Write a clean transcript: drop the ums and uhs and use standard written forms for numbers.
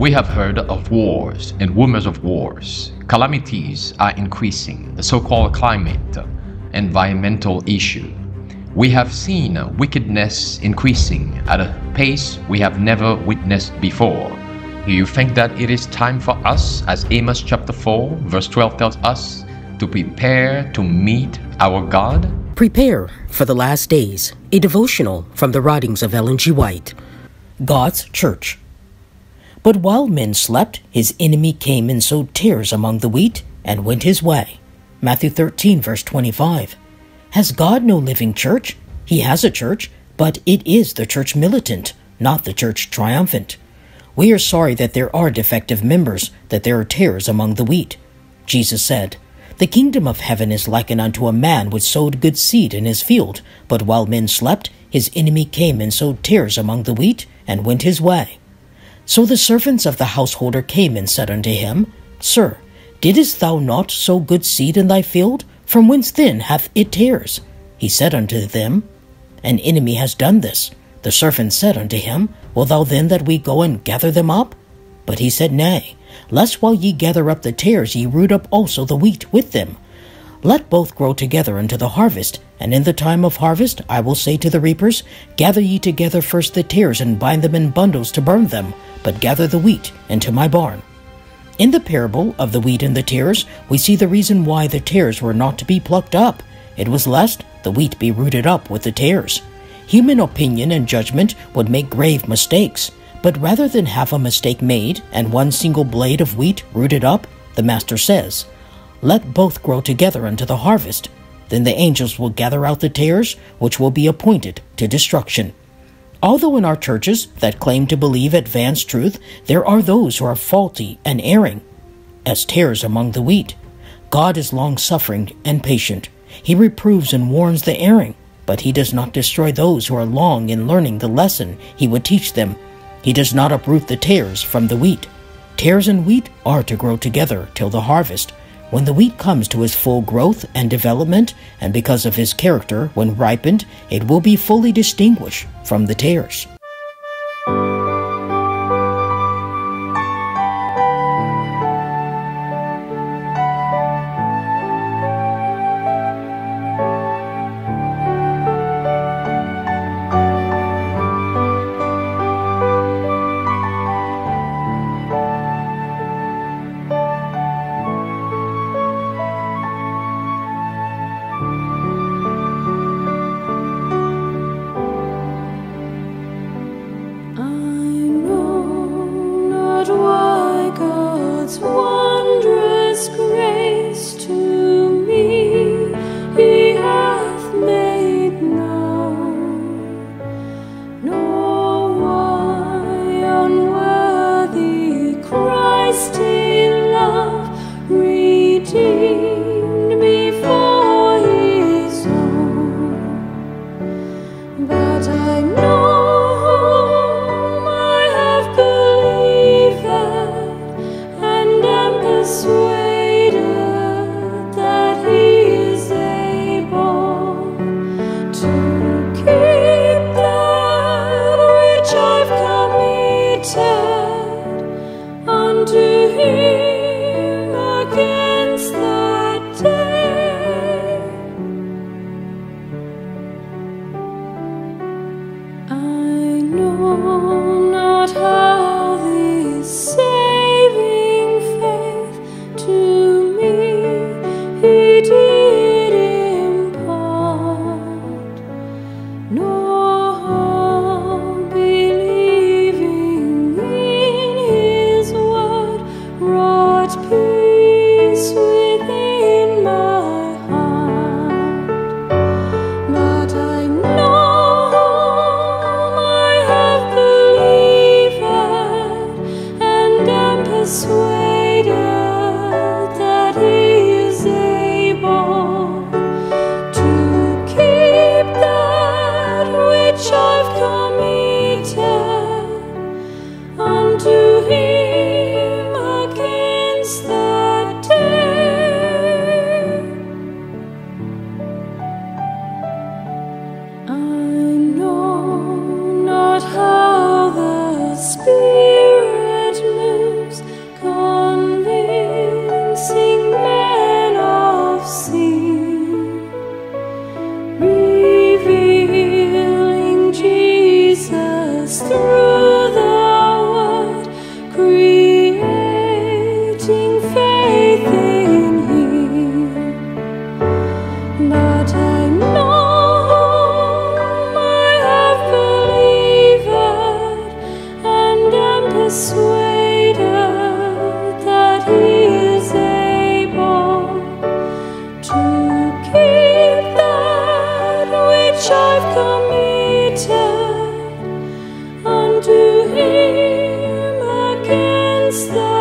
We have heard of wars and rumors of wars. Calamities are increasing, the so-called climate, environmental issue. We have seen wickedness increasing at a pace we have never witnessed before. Do you think that it is time for us, as Amos chapter 4 verse 12 tells us, to prepare to meet our God? Prepare for the Last Days, a devotional from the writings of Ellen G. White. God's Church. But while men slept, his enemy came and sowed tares among the wheat, and went his way. Matthew 13, verse 25. Has God no living church? He has a church, but it is the church militant, not the church triumphant. We are sorry that there are defective members, that there are tares among the wheat. Jesus said, "The kingdom of heaven is likened unto a man which sowed good seed in his field, but while men slept, his enemy came and sowed tares among the wheat, and went his way. So the servants of the householder came and said unto him, Sir, didst thou not sow good seed in thy field? From whence then hath it tares? He said unto them, An enemy has done this. The servants said unto him, Wilt thou then that we go and gather them up? But he said, Nay, lest while ye gather up the tares ye root up also the wheat with them. Let both grow together unto the harvest, and in the time of harvest I will say to the reapers, Gather ye together first the tares, and bind them in bundles to burn them, but gather the wheat into my barn. In the parable of the wheat and the tares, we see the reason why the tares were not to be plucked up. It was lest the wheat be rooted up with the tares. Human opinion and judgment would make grave mistakes, but rather than have a mistake made and one single blade of wheat rooted up, the Master says, Let both grow together unto the harvest. Then the angels will gather out the tares, which will be appointed to destruction. Although in our churches that claim to believe advanced truth, there are those who are faulty and erring, as tares among the wheat. God is long-suffering and patient. He reproves and warns the erring, but he does not destroy those who are long in learning the lesson he would teach them. He does not uproot the tares from the wheat. Tares and wheat are to grow together till the harvest. When the wheat comes to his full growth and development, and because of his character, when ripened, it will be fully distinguished from the tares. How the Spirit moves. the